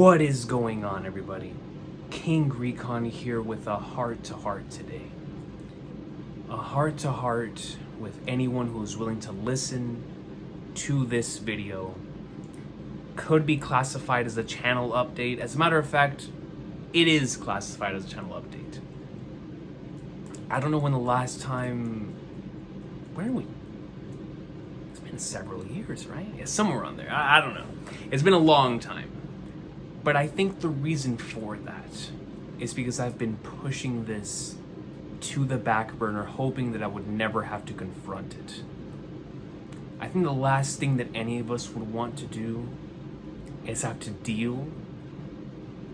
What is going on, everybody? King Recon here with a heart-to-heart today. A heart-to-heart with anyone who is willing to listen to this video. Could be classified as a channel update. As a matter of fact, it is classified as a channel update. I don't know when the last time... When are we? It's been several years, right? Yeah, somewhere around there. I don't know. It's been a long time. But I think the reason for that is because I've been pushing this to the back burner, hoping that I would never have to confront it. I think the last thing that any of us would want to do is have to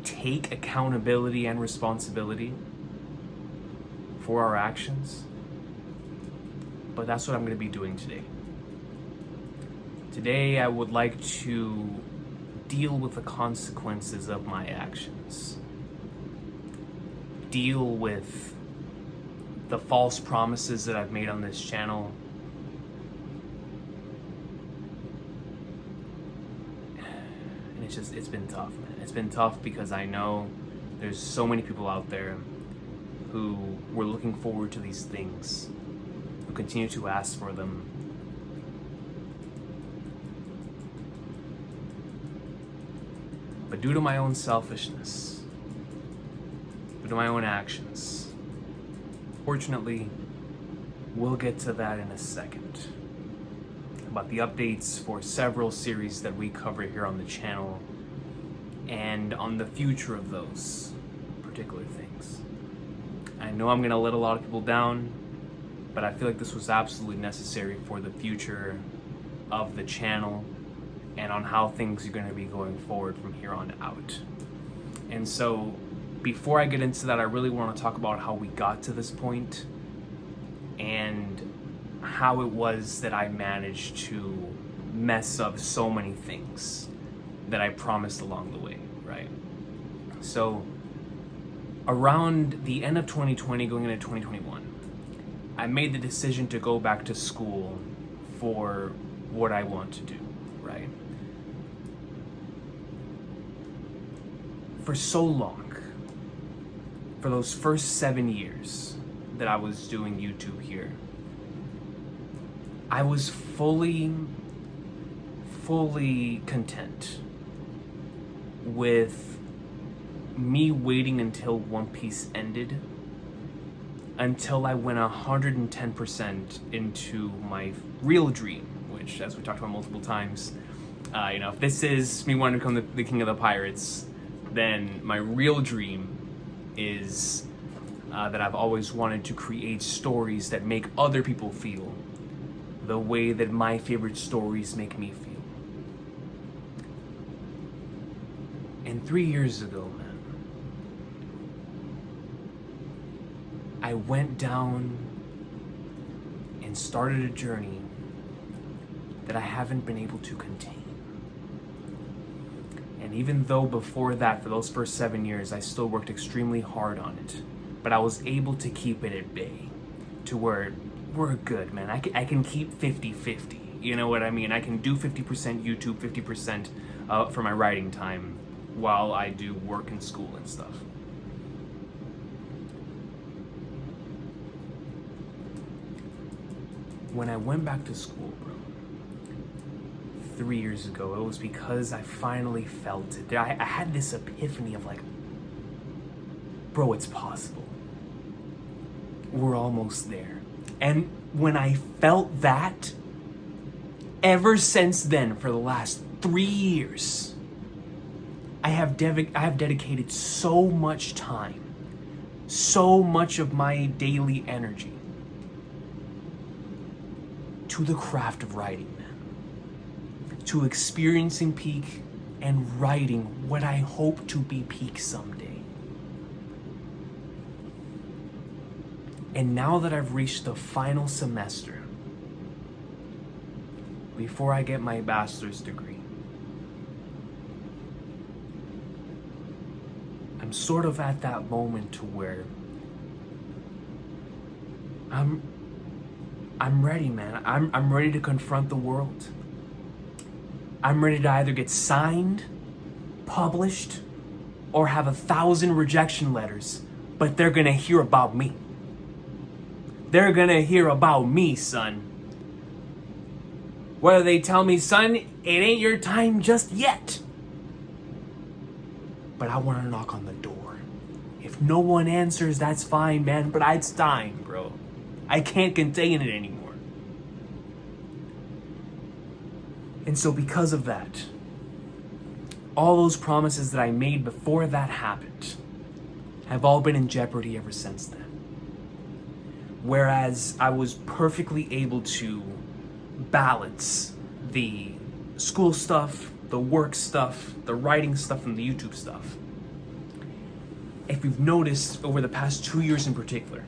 take accountability and responsibility for our actions. But that's what I'm going to be doing today. Today I would like to deal with the consequences of my actions. Deal with the false promises that I've made on this channel. And it's been tough, man. It's been tough because I know there's so many people out there who were looking forward to these things, who continue to ask for them. But due to my own selfishness, due to my own actions, fortunately, we'll get to that in a second. About the updates for several series that we cover here on the channel, and on the future of those particular things. I know I'm gonna let a lot of people down, but I feel like this was absolutely necessary for the future of the channel and on how things are going to be going forward from here on out. And so, before I get into that, I really want to talk about how we got to this point and how it was that I managed to mess up so many things that I promised along the way, right? So, around the end of 2020, going into 2021, I made the decision to go back to school for what I want to do, right? For so long, for those first 7 years that I was doing YouTube here, I was fully content with me waiting until One Piece ended, until I went 110% into my real dream, which, as we talked about multiple times, if this is me wanting to become the king of the pirates, then my real dream is that I've always wanted to create stories that make other people feel the way that my favorite stories make me feel. And 3 years ago, man, I went down and started a journey that I haven't been able to contain. And even though before that, for those first 7 years, I still worked extremely hard on it, but I was able to keep it at bay to where we're good, man. I can keep 50-50. You know what I mean? I can do 50% YouTube, 50% for my writing time while I do work and school and stuff. When I went back to school, bro, 3 years ago, it was because I finally felt it. I had this epiphany of like, bro, it's possible. We're almost there. And when I felt that, ever since then, for the last 3 years, I have dedicated so much time, so much of my daily energy to the craft of writing, man. To experiencing peak and writing what I hope to be peak someday. And now that I've reached the final semester, before I get my bachelor's degree, I'm sort of at that moment to where I'm ready, man. I'm ready to confront the world. I'm ready to either get signed published or have 1,000 rejection letters, but they're gonna hear about me. They're gonna hear about me, son. Whether they tell me, son, it ain't your time just yet. But I want to knock on the door. If no one answers, that's fine, man. But it's time, bro. I can't contain it anymore. And so because of that, all those promises that I made before that happened have all been in jeopardy ever since then. Whereas I was perfectly able to balance the school stuff, the work stuff, the writing stuff, and the YouTube stuff. If you've noticed over the past 2 years in particular,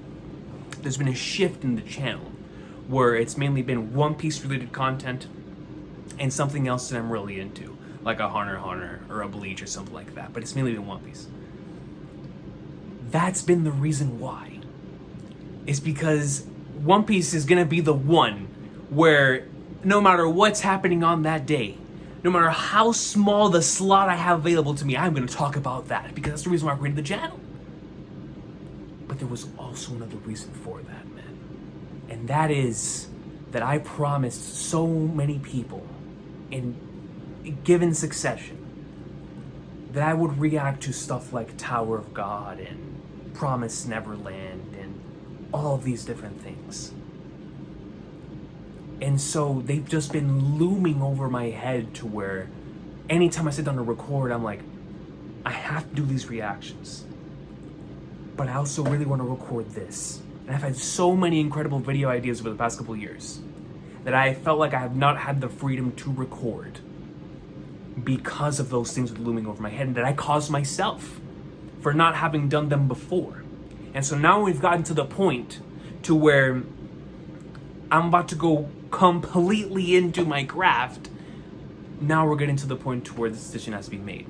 there's been a shift in the channel where it's mainly been One Piece related content and something else that I'm really into, like a Hunter x Hunter or a Bleach or something like that, but it's mainly been One Piece. That's been the reason why. It's because One Piece is gonna be the one where no matter what's happening on that day, no matter how small the slot I have available to me, I'm going to talk about that because that's the reason why I created the channel. But there was also another reason for that, man. And that is that I promised so many people in given succession that I would react to stuff like Tower of God and Promised Neverland and all of these different things. And so they've just been looming over my head to where anytime I sit down to record, I'm like, I have to do these reactions. But I also really want to record this. And I've had so many incredible video ideas over the past couple of years that I felt like I have not had the freedom to record because of those things looming over my head and that I caused myself for not having done them before. And so now we've gotten to the point to where I'm about to go completely into my craft. Now we're getting to the point to where the decision has to be made.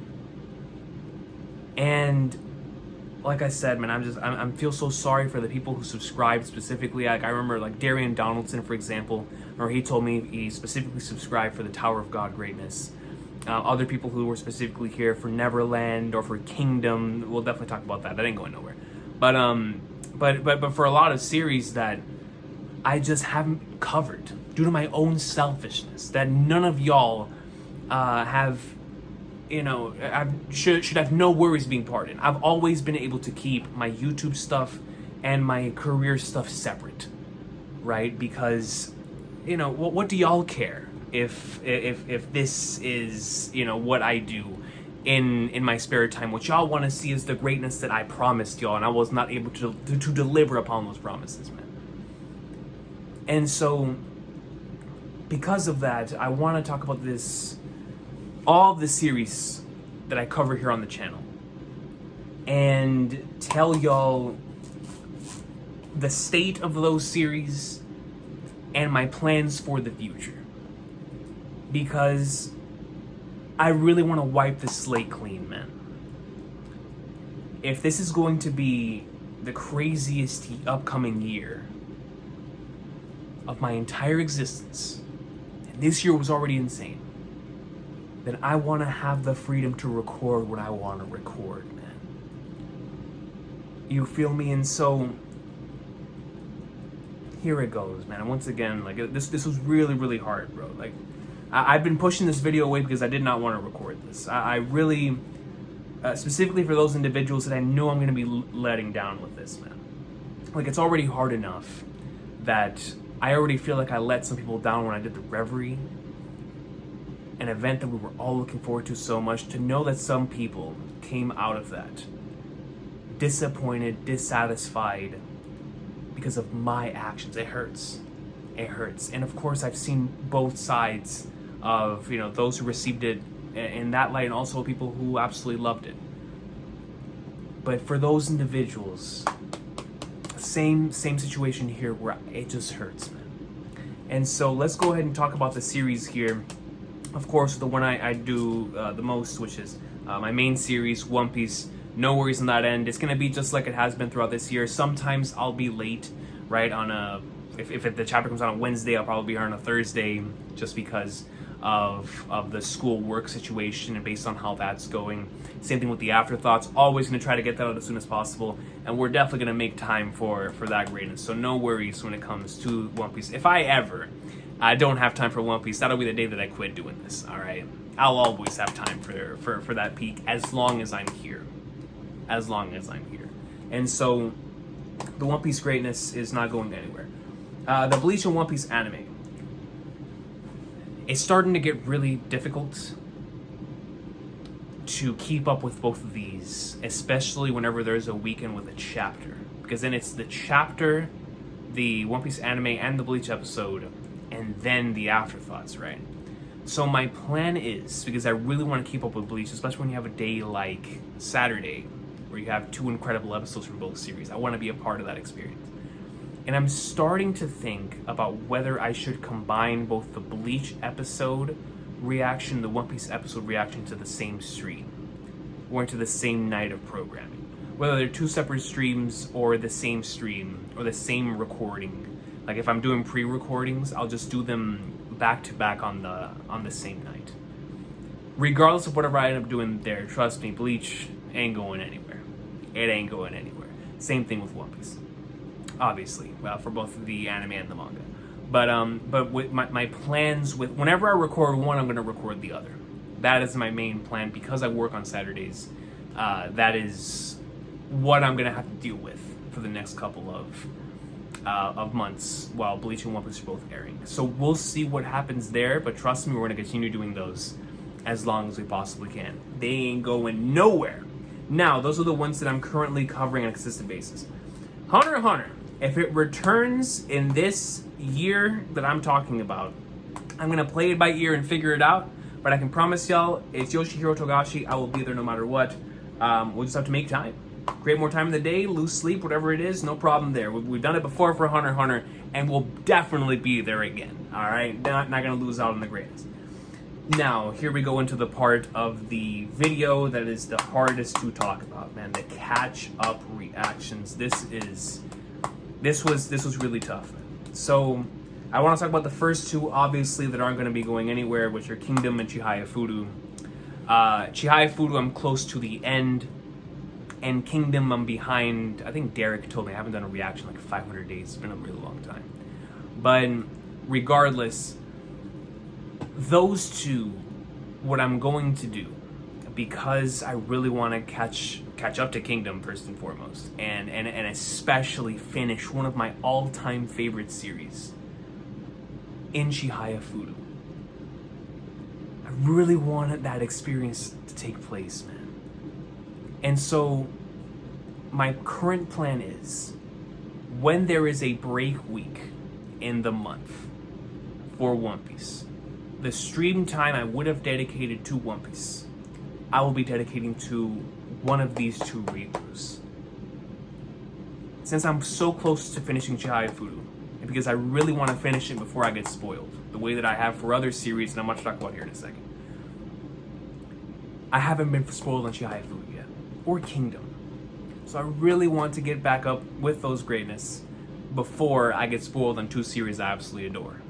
And like I said, man, I feel so sorry for the people who subscribed specifically. Like I remember like Darian Donaldson, for example, or he told me he specifically subscribed for the Tower of God greatness. Other people who were specifically here for Neverland or for Kingdom, we'll definitely talk about that. That ain't going nowhere. But for a lot of series that I just haven't covered due to my own selfishness, that none of y'all have, should have no worries being part in. I've always been able to keep my YouTube stuff and my career stuff separate, right? Because, what do y'all care if this is, what I do in my spare time? What y'all want to see is the greatness that I promised y'all, and I was not able to deliver upon those promises, man. And so, because of that, I want to talk about all the series that I cover here on the channel, and tell y'all the state of those series and my plans for the future. Because I really want to wipe the slate clean, man. If this is going to be the craziest upcoming year of my entire existence, and this year was already insane, then I want to have the freedom to record what I want to record, man. You feel me? And so here it goes, man. And once again, like this was really, really hard, bro. Like I've been pushing this video away because I did not want to record this. I really, specifically for those individuals that I know I'm going to be letting down with this, man. Like it's already hard enough that I already feel like I let some people down when I did the Reverie, an event that we were all looking forward to so much. To know that some people came out of that disappointed, dissatisfied because of my actions, it hurts. It hurts. And of course, I've seen both sides of, those who received it in that light and also people who absolutely loved it. But for those individuals, same situation here where it just hurts, man. And so let's go ahead and talk about the series here. Of course, the one I do the most, which is my main series, One Piece. No worries on that end. It's going to be just like it has been throughout this year. Sometimes I'll be late, right? If the chapter comes out on Wednesday, I'll probably be here on a Thursday, just because of the school work situation and based on how that's going. Same thing with the afterthoughts. Always going to try to get that out as soon as possible, and we're definitely going to make time for that greatness. So no worries when it comes to One Piece. If I ever don't have time for One Piece, that'll be the day that I quit doing this. All right, I'll always have time for that peak as long as I'm here. As long as I'm here, and so the One Piece greatness is not going anywhere. The Bleach and One Piece anime. It's starting to get really difficult to keep up with both of these, especially whenever there's a weekend with a chapter. Because then it's the chapter, the One Piece anime, and the Bleach episode, and then the afterthoughts, right? So my plan is, because I really want to keep up with Bleach, especially when you have a day like Saturday, where you have 2 incredible episodes from both series. I want to be a part of that experience. And I'm starting to think about whether I should combine both the Bleach episode reaction, the One Piece episode reaction to the same stream, or into the same night of programming. Whether they're 2 separate streams, or the same stream, or the same recording. Like if I'm doing pre-recordings, I'll just do them back to back on the same night. Regardless of whatever I end up doing there, trust me, Bleach ain't going anywhere. It ain't going anywhere. Same thing with One Piece. Obviously, well, for both the anime and the manga. But with my plans with, whenever I record one, I'm going to record the other. That is my main plan because I work on Saturdays. That is what I'm going to have to deal with for the next couple of months while Bleach and One Piece are both airing. So we'll see what happens there, but trust me, we're going to continue doing those as long as we possibly can. They ain't going nowhere. Now, those are the ones that I'm currently covering on a consistent basis. Hunter x Hunter. If it returns in this year that I'm talking about, I'm going to play it by ear and figure it out. But I can promise y'all, it's Yoshihiro Togashi. I will be there no matter what. We'll just have to make time. Create more time in the day, lose sleep, whatever it is, no problem there. We've done it before for Hunter x Hunter, and we'll definitely be there again. All right? Not going to lose out on the greatest. Now, here we go into the part of the video that is the hardest to talk about, man. The catch-up reactions. This was really tough. So, I want to talk about the first 2, obviously, that aren't going to be going anywhere, which are Kingdom and Chihaya Furu. Chihaya Furu, I'm close to the end, and Kingdom, I'm behind. I think Derek told me I haven't done a reaction in like 500 days. It's been a really long time. But regardless, those 2, what I'm going to do, because I really want to catch up to Kingdom first and foremost, and especially finish one of my all-time favorite series in Chihaya Furu. I really wanted that experience to take place, man. And so my current plan is, when there is a break week in the month for One Piece, the stream time I would have dedicated to One Piece, I will be dedicating to one of these 2 readers. Since I'm so close to finishing Chihaya Furu, and because I really want to finish it before I get spoiled, the way that I have for other series, and I'm going to talk about here in a second. I haven't been spoiled on Chihaya Furu yet, or Kingdom. So I really want to get back up with those greatness before I get spoiled on 2 series I absolutely adore.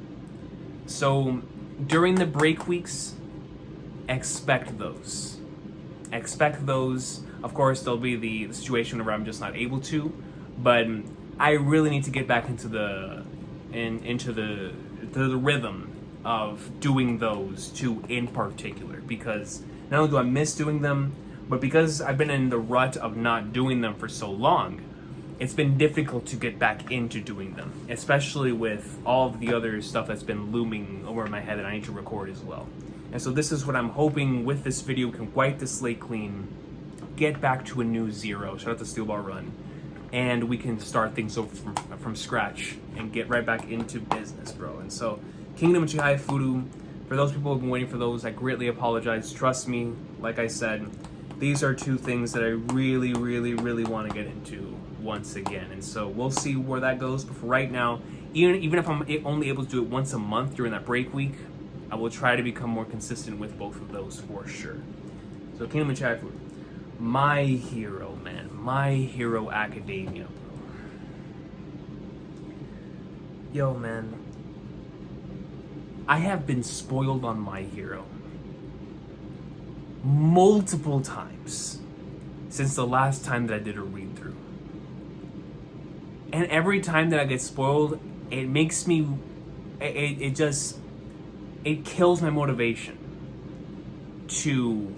So during the break weeks, expect those. Expect those. Of course, there'll be the situation where I'm just not able to, but I really need to get back into the rhythm of doing those 2 in particular, because not only do I miss doing them, but because I've been in the rut of not doing them for so long, it's been difficult to get back into doing them, especially with all of the other stuff that's been looming over my head that I need to record as well. And so this is what I'm hoping with this video. We can wipe the slate clean, get back to a new 0, shout out to Steel Ball Run, and we can start things over from scratch and get right back into business, bro. And so Kingdom and Chihaya Furu, for those people who've been waiting for those, I greatly apologize. Trust me, like I said, these are 2 things that I really, really, really want to get into once again. And so we'll see where that goes. But for right now, even if I'm only able to do it once a month during that break week, I will try to become more consistent with both of those for sure. So Kingdom and Chihaya Furu. My Hero, man. My Hero Academia, bro. Yo, man. I have been spoiled on My Hero multiple times since the last time that I did a read through. And every time that I get spoiled, it makes me, it kills my motivation to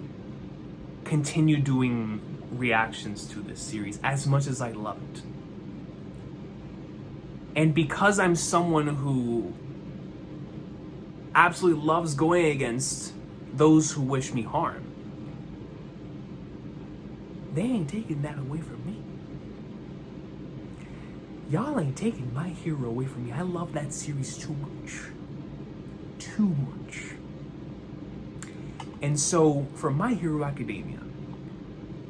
continue doing reactions to this series as much as I love it. And because I'm someone who absolutely loves going against those who wish me harm, they ain't taking that away from me. Y'all ain't taking My Hero away from me. I love that series too much. Too much. And so, for My Hero Academia,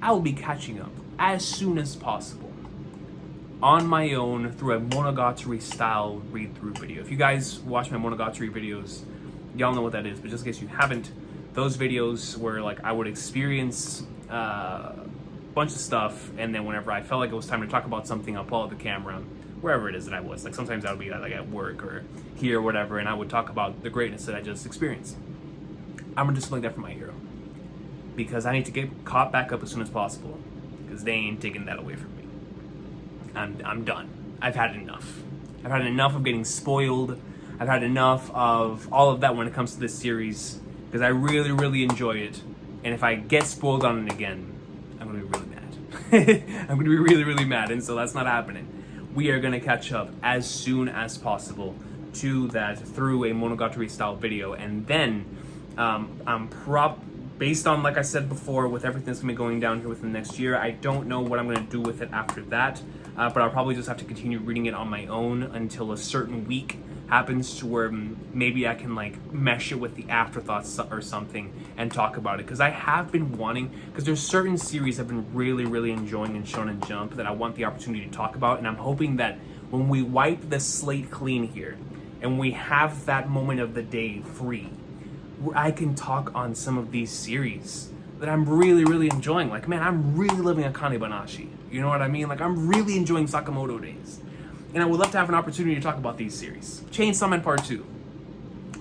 I will be catching up as soon as possible on my own through a Monogatari style read-through video. If you guys watch my Monogatari videos, y'all know what that is, but just in case you haven't, those videos where like I would experience bunch of stuff, and then whenever I felt like it was time to talk about something, I'll pull out the camera, wherever it is that I was. Like sometimes I would be like at work or here or whatever, and I would talk about the greatness that I just experienced. I'm gonna do something like that for My Hero, because I need to get caught back up as soon as possible, because they ain't taking that away from me. I'm done. I've had enough. I've had enough of getting spoiled. I've had enough of all of that when it comes to this series, because I really, really enjoy it. And if I get spoiled on it again, I'm going to be really mad. I'm going to be really, really mad, and so that's not happening. We are going to catch up as soon as possible to that through a Monogatari style video, and then based on, like I said before, with everything that's going to be going down here within the next year, I don't know what I'm going to do with it after that, but I'll probably just have to continue reading it on my own until a certain week happens to where maybe I can like mesh it with the afterthoughts or something and talk about it, because I have been wanting, because there's certain series I've been really, really enjoying in Shonen Jump that I want the opportunity to talk about, and I'm hoping that when we wipe the slate clean here and we have that moment of the day free, I can talk on some of these series that I'm really, really enjoying. Like, man, I'm really living a Kanebanashi. You know what I mean? Like, I'm really enjoying Sakamoto Days. And I would love to have an opportunity to talk about these series. Chainsaw Man Part 2.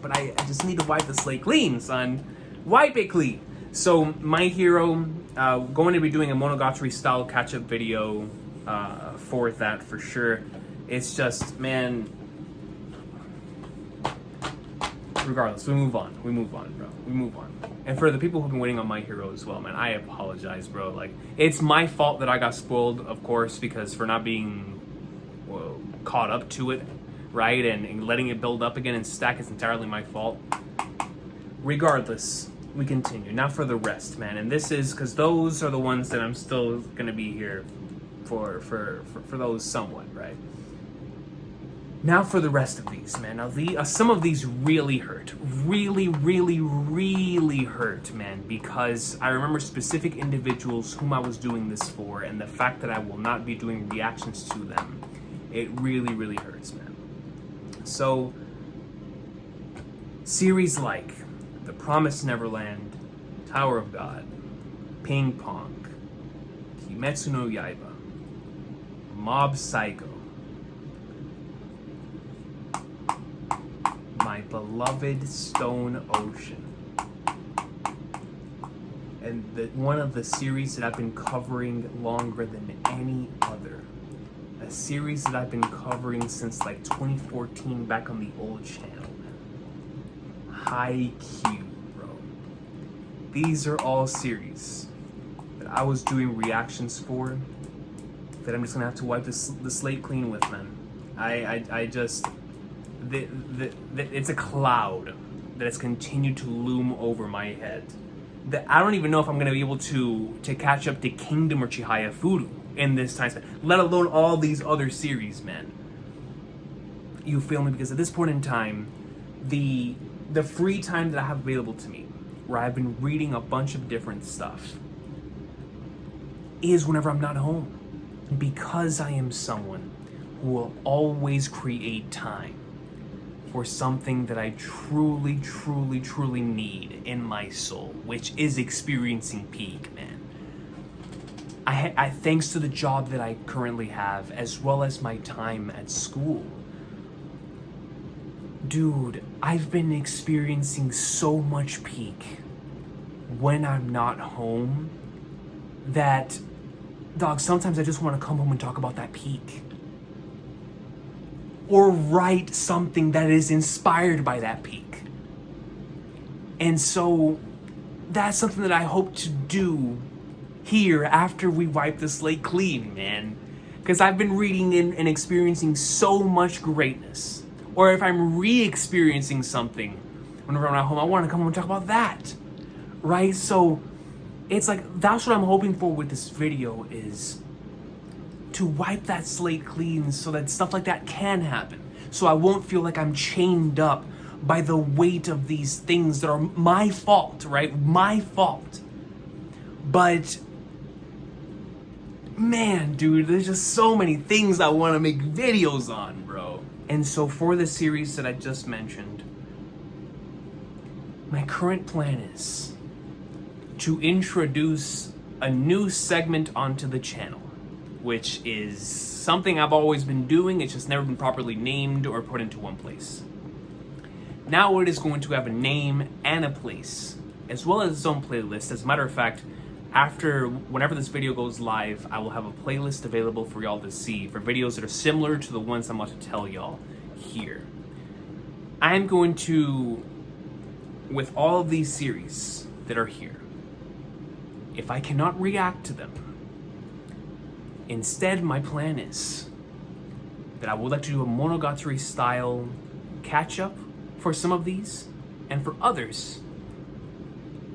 But I just need to wipe the slate clean, son. Wipe it clean. So, My Hero, going to be doing a Monogatari style catch-up video for that for sure. It's just, man, regardless, we move on, bro. We move on. And for the people who've been waiting on My Hero as well, man, I apologize, bro. Like, it's my fault that I got spoiled, of course, because for not being caught up to it, right, and letting it build up again and stack is entirely my fault. Regardless, we continue. Now for the rest, man, and this is because those are the ones that I'm still gonna be here for those somewhat, right? Now for the rest of these, man. Now some of these really hurt, really, really, really hurt, man, because I remember specific individuals whom I was doing this for, and the fact that I will not be doing reactions to them. It really, really hurts, man. So, series like The Promised Neverland, Tower of God, Ping Pong, Kimetsu no Yaiba, Mob Psycho, my beloved Stone Ocean, and one of the series that I've been covering longer than any other. A series that I've been covering since like 2014 back on the old channel. Haikyuu, bro. These are all series that I was doing reactions for that I'm just gonna have to wipe the slate clean with, man. I just, it's a cloud that has continued to loom over my head. That I don't even know if I'm gonna be able to catch up to Kingdom or Chihaya Furu in this time span, let alone all these other series, man. You feel me? Because at this point in time, the free time that I have available to me, where I've been reading a bunch of different stuff, is whenever I'm not home. Because I am someone who will always create time for something that I truly, truly, truly need in my soul, which is experiencing peak, man. I thanks to the job that I currently have, as well as my time at school, Dude, I've been experiencing so much peak when I'm not home that, dog, sometimes I just want to come home and talk about that peak. Or write something that is inspired by that peak. And so that's something that I hope to do here after we wipe the slate clean, man. Because I've been reading and experiencing so much greatness. Or if I'm re-experiencing something whenever I'm at home, I want to come home and talk about that. Right? So it's like, that's what I'm hoping for with this video, is to wipe that slate clean so that stuff like that can happen. So I won't feel like I'm chained up by the weight of these things that are my fault, right? My fault. But man, dude, there's just so many things I want to make videos on, bro. And so for the series that I just mentioned, my current plan is to introduce a new segment onto the channel, which is something I've always been doing. It's just never been properly named or put into one place. Now it is going to have a name and a place, as well as its own playlist. As a matter of fact, whenever this video goes live, I will have a playlist available for y'all to see for videos that are similar to the ones I'm about to tell y'all here. I'm going to, with all of these series that are here, if I cannot react to them, instead my plan is that I would like to do a Monogatari style catch-up for some of these, and for others,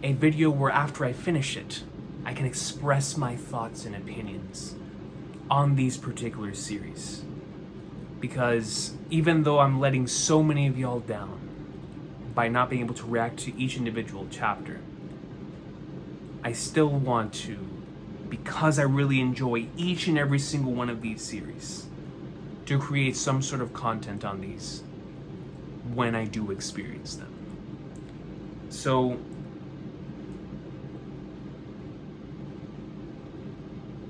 a video where after I finish it, I can express my thoughts and opinions on these particular series. Because even though I'm letting so many of y'all down by not being able to react to each individual chapter, I still want to, because I really enjoy each and every single one of these series, to create some sort of content on these when I do experience them. So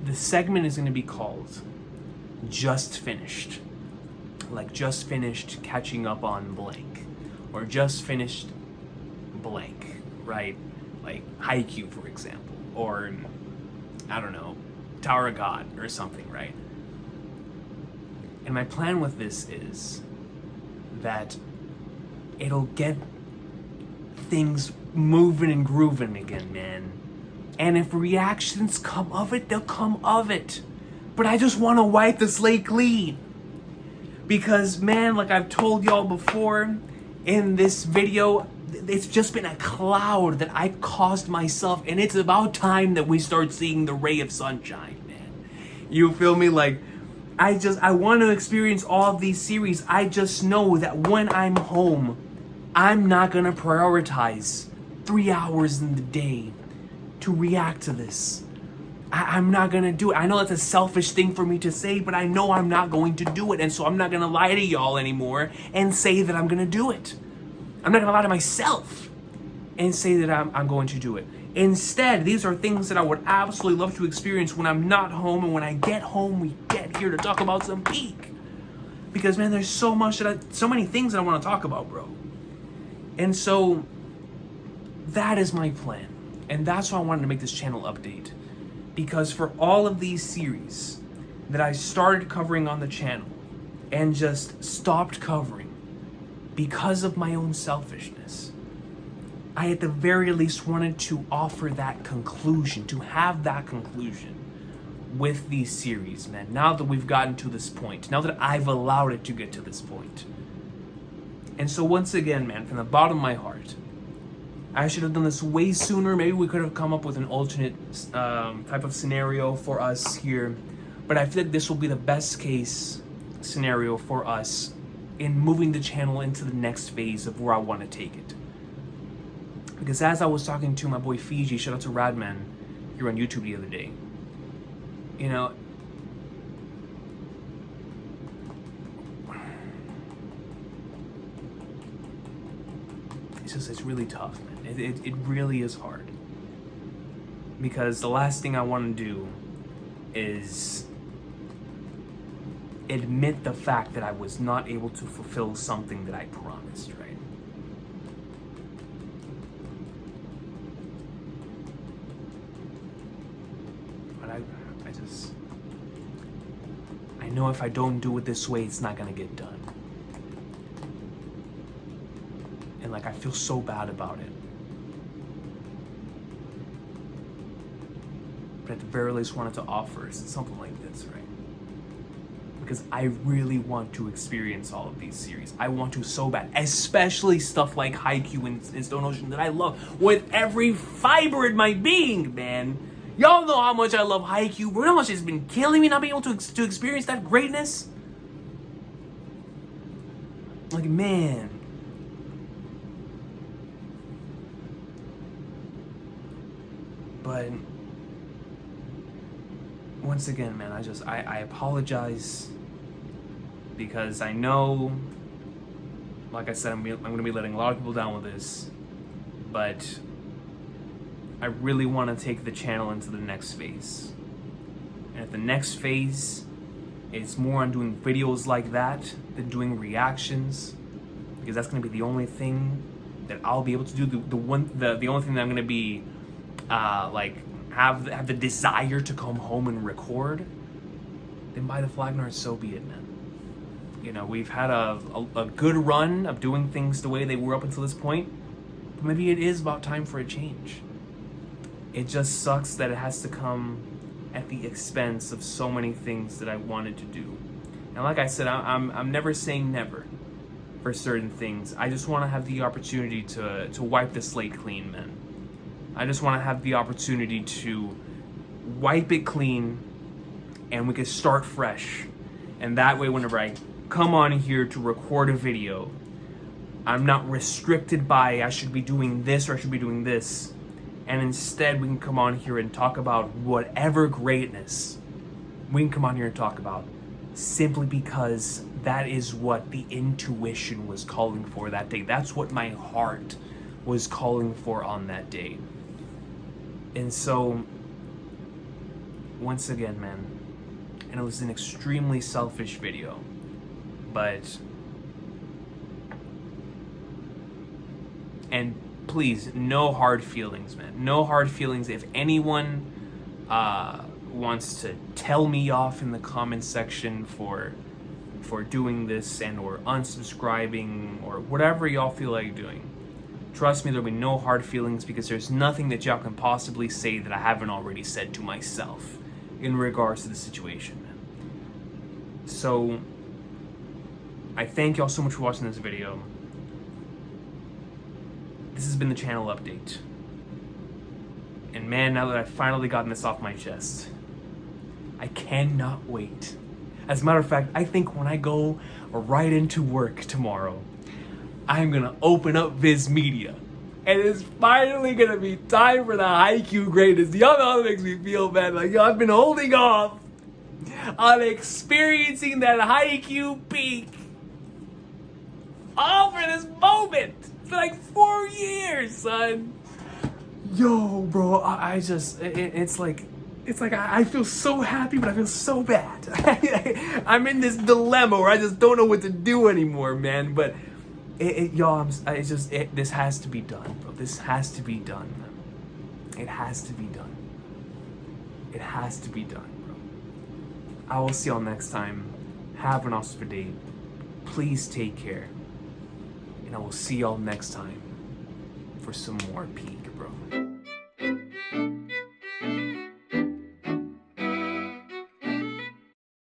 the segment is going to be called Just Finished. Like just finished catching up on blank. Or just finished blank, right? Like Haikyuu, for example. Or, I don't know, Tower of God or something, right? And my plan with this is that it'll get things moving and grooving again, man. And if reactions come of it, they'll come of it. But I just want to wipe the slate clean. Because, man, like I've told y'all before in this video, it's just been a cloud that I've caused myself. And it's about time that we start seeing the ray of sunshine, man. You feel me? Like, I want to experience all of these series. I just know that when I'm home, I'm not going to prioritize 3 hours in the day to react to this. I'm not going to do it. I know that's a selfish thing for me to say, but I know I'm not going to do it. And so I'm not going to lie to y'all anymore and say that I'm going to do it. I'm not going to lie to myself and say that I'm going to do it. Instead, these are things that I would absolutely love to experience when I'm not home. And when I get home, we get here to talk about some peak. Because, man, there's so many things that I want to talk about, bro. And so that is my plan. And that's why I wanted to make this channel update. Because for all of these series that I started covering on the channel and just stopped covering because of my own selfishness, I at the very least wanted to offer that conclusion, to have that conclusion with these series, man. Now that we've gotten to this point, now that I've allowed it to get to this point. And so once again, man, from the bottom of my heart, I should have done this way sooner. Maybe we could have come up with an alternate type of scenario for us here. But I feel like this will be the best case scenario for us in moving the channel into the next phase of where I want to take it. Because as I was talking to my boy Fiji, shout out to Radman here on YouTube the other day, you know, it's really tough, man. It really is hard. Because the last thing I want to do is admit the fact that I was not able to fulfill something that I promised, right? But I know if I don't do it this way, it's not gonna get done. And like, I feel so bad about it. But at the very least, wanted to offer something like this, right? Because I really want to experience all of these series. I want to so bad, especially stuff like Haikyuu and Stone Ocean that I love with every fiber in my being, man. Y'all know how much I love Haikyuu. You know how much it's been killing me not being able to experience that greatness? Like, man. But once again, man, I apologize, because I know, like I said, I'm going to be letting a lot of people down with this, but I really want to take the channel into the next phase. And if the next phase is more on doing videos like that than doing reactions, because that's going to be the only thing that I'll be able to do, the only thing that I'm going to be like have the desire to come home and record, then by the Flagnar, so be it, man. You know, we've had a good run of doing things the way they were up until this point, but maybe it is about time for a change. It just sucks that it has to come at the expense of so many things that I wanted to do. And like I said, I'm never saying never for certain things. I just want to have the opportunity to wipe the slate clean, man. I just want to have the opportunity to wipe it clean and we can start fresh. And that way, whenever I come on here to record a video, I'm not restricted by I should be doing this or I should be doing this. And instead, we can come on here and talk about whatever greatness we can come on here and talk about, simply because that is what the intuition was calling for that day. That's what my heart was calling for on that day. And so, once again, man, and it was an extremely selfish video, but, and please, no hard feelings, man. No hard feelings. If anyone wants to tell me off in the comment section for doing this and or unsubscribing or whatever y'all feel like doing, trust me, there'll be no hard feelings, because there's nothing that y'all can possibly say that I haven't already said to myself in regards to the situation, man. So, I thank y'all so much for watching this video. This has been the channel update. And man, now that I've finally gotten this off my chest, I cannot wait. As a matter of fact, I think when I go right into work tomorrow, I'm gonna open up Viz Media, and it's finally gonna be time for the Haikyuu greatness. Y'all know how it makes me feel, man. Like, yo, I've been holding off on experiencing that Haikyuu peak all for this moment for like 4 years, son. Yo, bro, I just, it's like I feel so happy, but I feel so bad. I'm in this dilemma where I just don't know what to do anymore, man. But y'all, this has to be done, bro. This has to be done. It has to be done. It has to be done, bro. I will see y'all next time. Have an awesome day. Please take care. And I will see y'all next time for some more peak.